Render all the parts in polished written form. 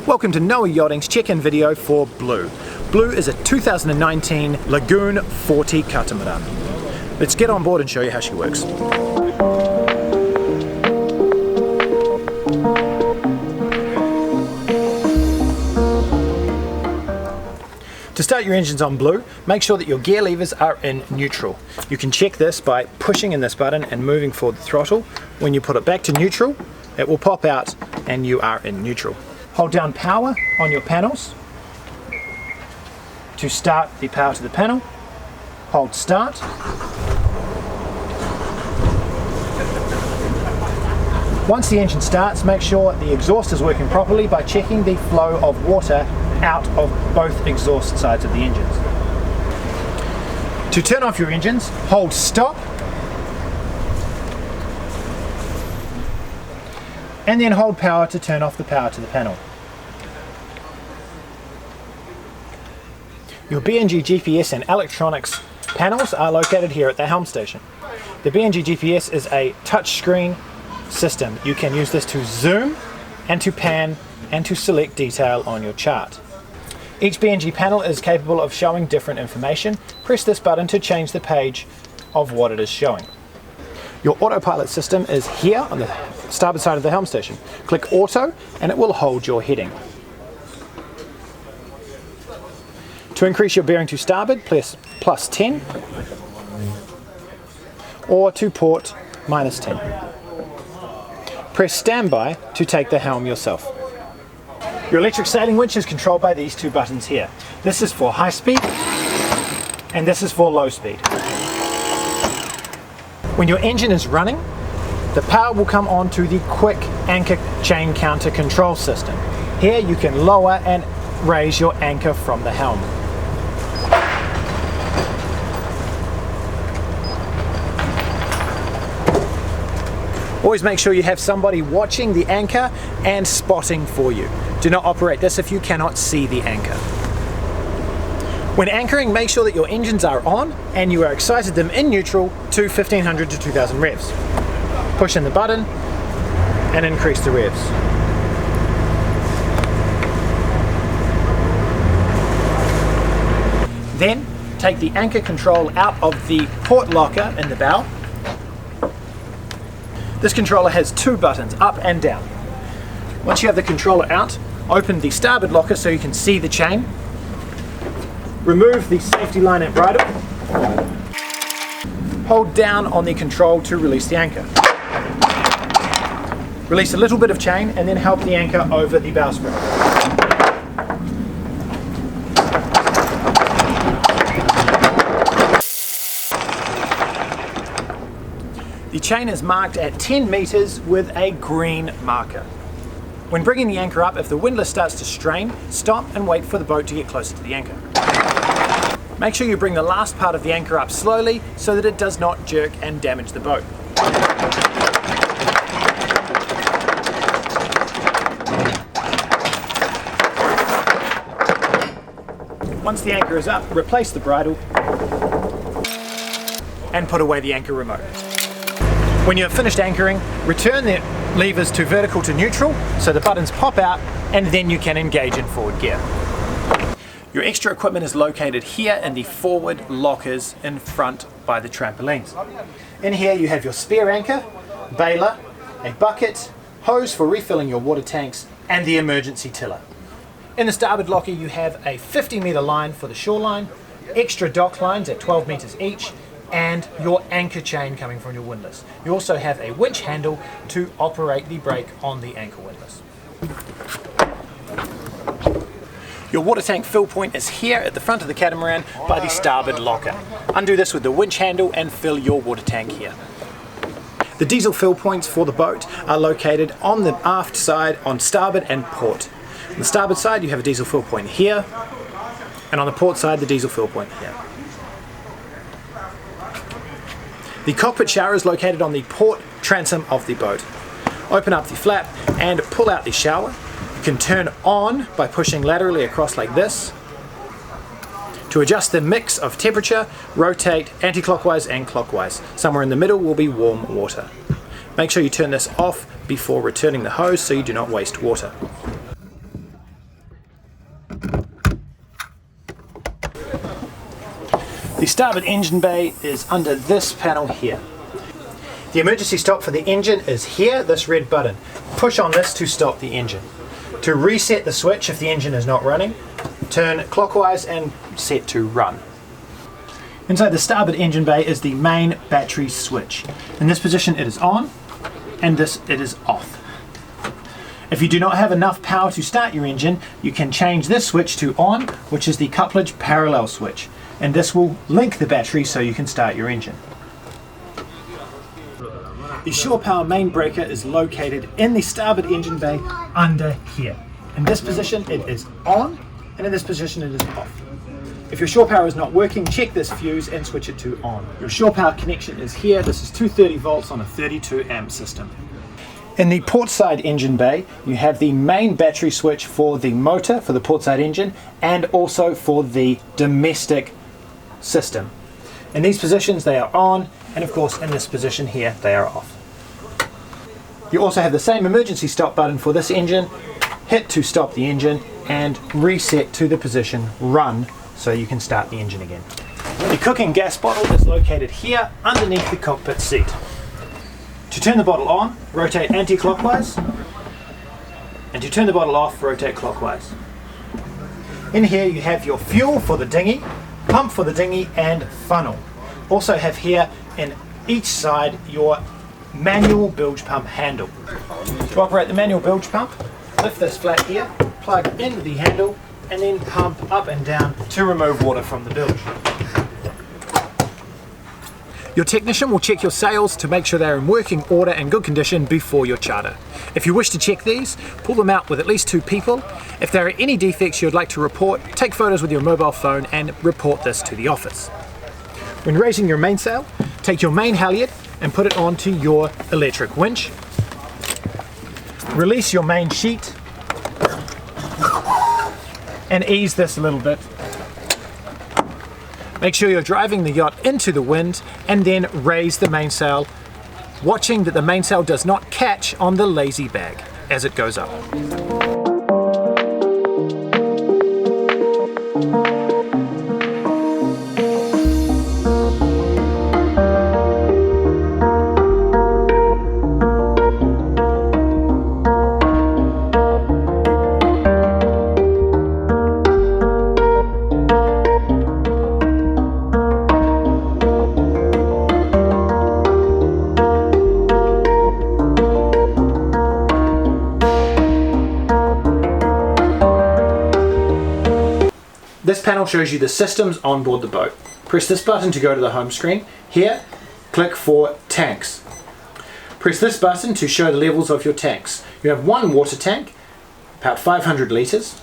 Welcome to Noah Yachting's check-in video for Blue. Blue is a 2019 Lagoon 40 catamaran. Let's get on board and show you how she works. To start your engines on Blue, make sure that your gear levers are in neutral. You can check this by pushing in this button and moving forward the throttle. When you put it back to neutral, it will pop out and you are in neutral. Hold down power on your panels to start the power to the panel. Hold start. Once the engine starts, make sure the exhaust is working properly by checking the flow of water out of both exhaust sides of the engines. To turn off your engines, hold stop and then hold power to turn off the power to the panel. Your BNG GPS and electronics panels are located here at the Helm station. The BNG GPS is a touchscreen system. You can use this to zoom and to pan and to select detail on your chart. Each BNG panel is capable of showing different information. Press this button to change the page of what it is showing. Your Autopilot system is here on the starboard side of the Helm station. Click Auto and it will hold your heading. To increase your bearing to starboard, press +10 or to port -10. Press standby to take the helm yourself. Your electric sailing winch is controlled by these two buttons here. This is for high speed and this is for low speed. When your engine is running, the power will come on to the quick anchor chain counter control system. Here you can lower and raise your anchor from the helm. Always make sure you have somebody watching the anchor and spotting for you. Do not operate this if you cannot see the anchor. When anchoring, make sure that your engines are on and you are excited them in neutral to 1500 to 2000 revs. Push in the button and increase the revs. Then take the anchor control out of the port locker in the bow. This controller has two buttons, up and down. Once you have the controller out, open the starboard locker so you can see the chain. Remove the safety line and bridle. Hold down on the control to release the anchor. Release a little bit of chain and then help the anchor over the bowsprit. The chain is marked at 10 meters with a green marker. When bringing the anchor up, if the windlass starts to strain, stop and wait for the boat to get closer to the anchor. Make sure you bring the last part of the anchor up slowly so that it does not jerk and damage the boat. Once the anchor is up, replace the bridle and put away the anchor remote. When you have finished anchoring, return the levers to vertical to neutral so the buttons pop out and then you can engage in forward gear. Your extra equipment is located here in the forward lockers in front by the trampolines. In here you have your spare anchor, bailer, a bucket, hose for refilling your water tanks and the emergency tiller. In the starboard locker you have a 50-meter line for the shoreline, extra dock lines at 12 meters each, and your anchor chain coming from your windlass. You also have a winch handle to operate the brake on the anchor windlass. Your water tank fill point is here at the front of the catamaran by the starboard locker. Undo this with the winch handle and fill your water tank here. The diesel fill points for the boat are located on the aft side on starboard and port. On the starboard side you have a diesel fill point here, and on the port side the diesel fill point here. The cockpit shower is located on the port transom of the boat. Open up the flap and pull out the shower. You can turn on by pushing laterally across like this. To adjust the mix of temperature, rotate anti-clockwise and clockwise. Somewhere in the middle will be warm water. Make sure you turn this off before returning the hose so you do not waste water. The starboard engine bay is under this panel here. The emergency stop for the engine is here, this red button. Push on this to stop the engine. To reset the switch if the engine is not running, turn clockwise and set to run. Inside the starboard engine bay is the main battery switch. In this position it is on, and this it is off. If you do not have enough power to start your engine, you can change this switch to on, which is the couplage parallel switch, and this will link the battery so you can start your engine. The shore power main breaker is located in the starboard engine bay under here. In this position it is on, and in this position it is off. If your shore power is not working, check this fuse and switch it to on. Your shore power connection is here. This is 230 volts on a 32 amp system. In the portside engine bay, you have the main battery switch for the motor, for the portside engine, and also for the domestic system. In these positions they are on, and of course in this position here they are off. You also have the same emergency stop button for this engine. Hit to stop the engine and reset to the position run so you can start the engine again. The cooking gas bottle is located here underneath the cockpit seat. To turn the bottle on, rotate anti-clockwise, and to turn the bottle off, rotate clockwise. In here you have your fuel for the dinghy, pump for the dinghy, and funnel. Also have here in each side your manual bilge pump handle. To operate the manual bilge pump, lift this flat here, plug into the handle, and then pump up and down to remove water from the bilge. Your technician will check your sails to make sure they're in working order and good condition before your charter. If you wish to check these, pull them out with at least 2 people. If there are any defects you would like to report, take photos with your mobile phone and report this to the office. When raising your mainsail, take your main halyard and put it onto your electric winch. Release your main sheet and ease this a little bit. Make sure you're driving the yacht into the wind and then raise the mainsail, watching that the mainsail does not catch on the lazy bag as it goes up. This panel shows you the systems on board the boat. Press this button to go to the home screen. Here, click for tanks. Press this button to show the levels of your tanks. You have 1 water tank, about 500 litres,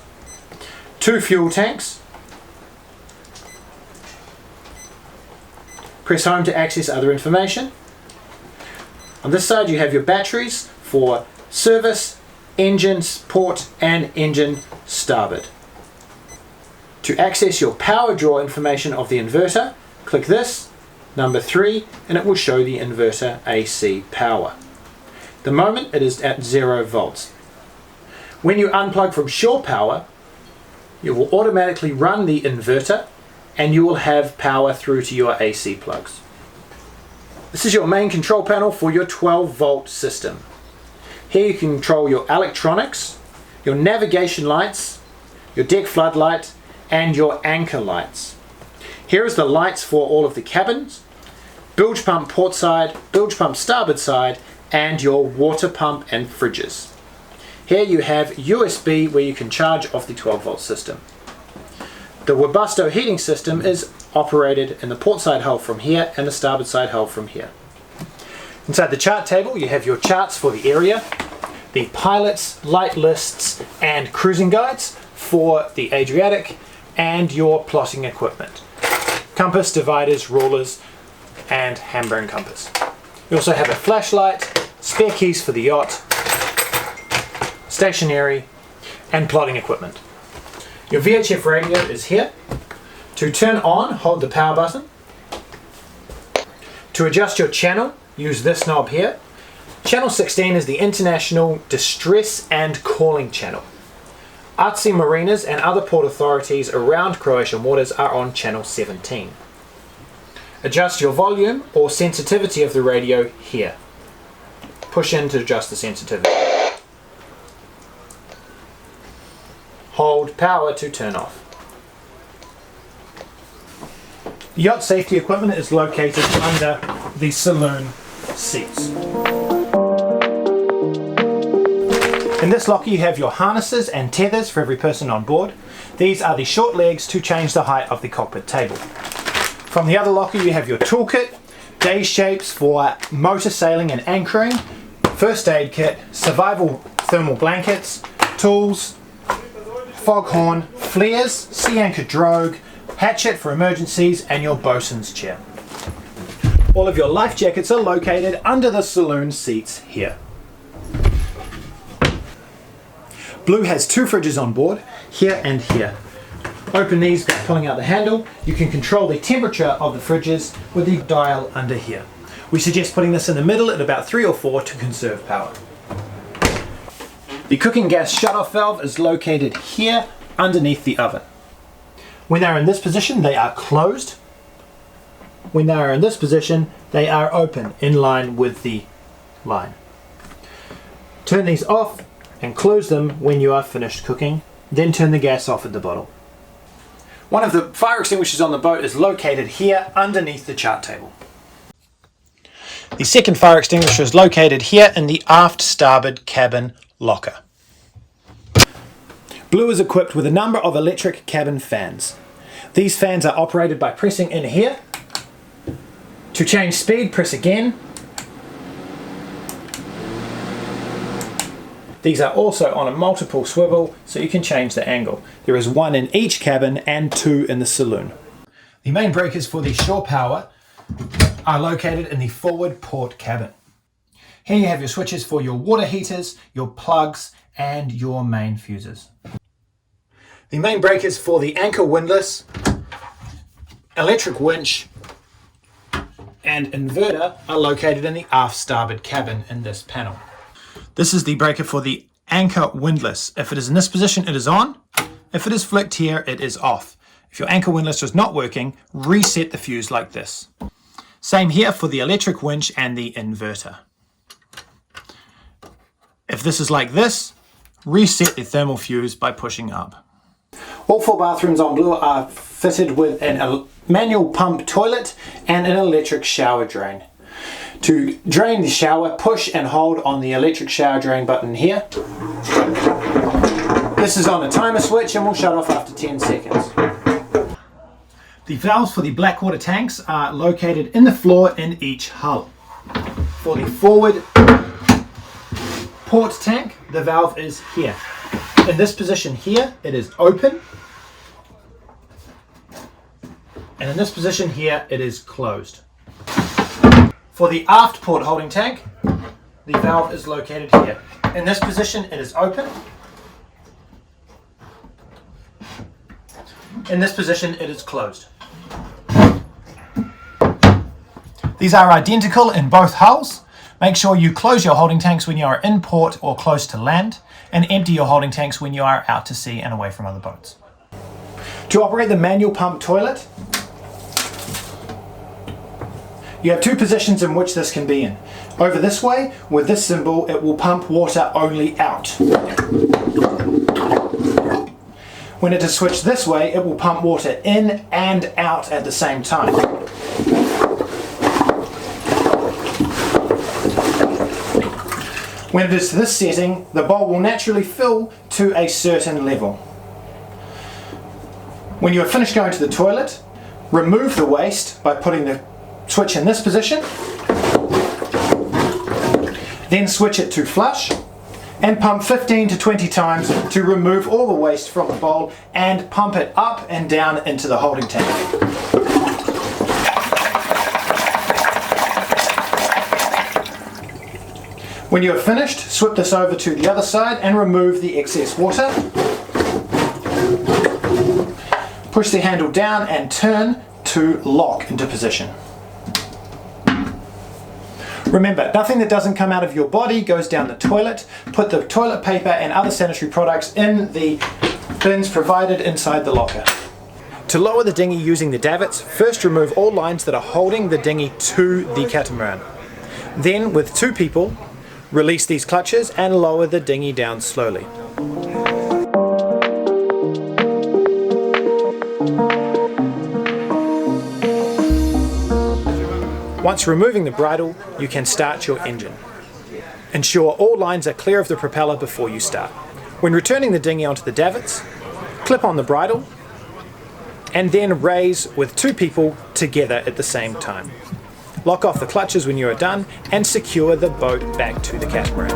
2 fuel tanks. Press home to access other information. On this side you have your batteries for service, engine, port, and engine starboard. To access your power draw information of the inverter, click this, number 3, and it will show the inverter AC power. At the moment it is at 0 volts. When you unplug from shore power, you will automatically run the inverter and you will have power through to your AC plugs. This is your main control panel for your 12 volt system. Here you can control your electronics, your navigation lights, your deck floodlight, and your anchor lights. Here is the lights for all of the cabins, bilge pump port side, bilge pump starboard side, and your water pump and fridges. Here you have USB where you can charge off the 12 volt system. The Webusto heating system is operated in the port side hull from here and the starboard side hull from here. Inside the chart table you have your charts for the area, the pilots, light lists, and cruising guides for the Adriatic, and your plotting equipment. Compass, dividers, rulers, and handbrake compass. You also have a flashlight, spare keys for the yacht, stationery, and plotting equipment. Your VHF radio is here. To turn on, hold the power button. To adjust your channel, use this knob here. Channel 16 is the International Distress and Calling Channel. Artsy marinas and other port authorities around Croatian waters are on channel 17. Adjust your volume or sensitivity of the radio here. Push in to adjust the sensitivity. Hold power to turn off. The yacht safety equipment is located under the saloon seats. In this locker you have your harnesses and tethers for every person on board. These are the short legs to change the height of the cockpit table. From the other locker you have your toolkit, day shapes for motor sailing and anchoring, first aid kit, survival thermal blankets, tools, foghorn, flares, sea anchor drogue, hatchet for emergencies, and your bosun's chair. All of your life jackets are located under the saloon seats here. Blue has two fridges on board, here and here. Open these by pulling out the handle. You can control the temperature of the fridges with the dial under here. We suggest putting this in the middle at about 3 or 4 to conserve power. The cooking gas shutoff valve is located here underneath the oven. When they are in this position, they are closed. When they are in this position, they are open in line with the line. Turn these off and close them when you are finished cooking, then turn the gas off at the bottom. One of the fire extinguishers on the boat is located here underneath the chart table. The second fire extinguisher is located here in the aft starboard cabin locker. Blue is equipped with a number of electric cabin fans. These fans are operated by pressing in here. To change speed, press again. These are also on a multiple swivel, so you can change the angle. There is one in each cabin and 2 in the saloon. The main breakers for the shore power are located in the forward port cabin. Here you have your switches for your water heaters, your plugs, and your main fuses. The main breakers for the anchor windlass, electric winch, and inverter are located in the aft starboard cabin in this panel. This is the breaker for the anchor windlass. If it is in this position, it is on. If it is flicked here, it is off. If your anchor windlass is not working, reset the fuse like this. Same here for the electric winch and the inverter. If this is like this, reset the thermal fuse by pushing up. All 4 bathrooms on Blue are fitted with a manual pump toilet and an electric shower drain. To drain the shower, push and hold on the electric shower drain button here. This is on a timer switch and will shut off after 10 seconds. The valves for the blackwater tanks are located in the floor in each hull. For the forward port tank, the valve is here. In this position here, it is open. And in this position here, it is closed. For the aft port holding tank, the valve is located here. In this position, it is open. In this position, it is closed. These are identical in both hulls. Make sure you close your holding tanks when you are in port or close to land, and empty your holding tanks when you are out to sea and away from other boats. To operate the manual pump toilet, you have 2 positions in which this can be in. Over this way, with this symbol, it will pump water only out. When it is switched this way, it will pump water in and out at the same time. When it is to this setting, the bowl will naturally fill to a certain level. When you are finished going to the toilet, remove the waste by putting the switch in this position, then switch it to flush, and pump 15 to 20 times to remove all the waste from the bowl and pump it up and down into the holding tank. When you are finished, swip this over to the other side and remove the excess water. Push the handle down and turn to lock into position. Remember, nothing that doesn't come out of your body goes down the toilet. Put the toilet paper and other sanitary products in the bins provided inside the locker. To lower the dinghy using the davits, first remove all lines that are holding the dinghy to the catamaran. Then, with 2 people, release these clutches and lower the dinghy down slowly. Once removing the bridle, you can start your engine. Ensure all lines are clear of the propeller before you start. When returning the dinghy onto the davits, clip on the bridle and then raise with 2 people together at the same time. Lock off the clutches when you are done and secure the boat back to the catamaran.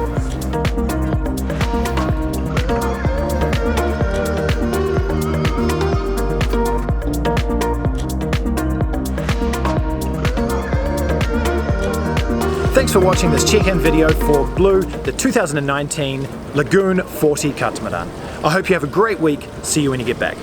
Thanks for watching this check-in video for Blue, the 2019 Lagoon 40 catamaran. I hope you have a great week. See you when you get back.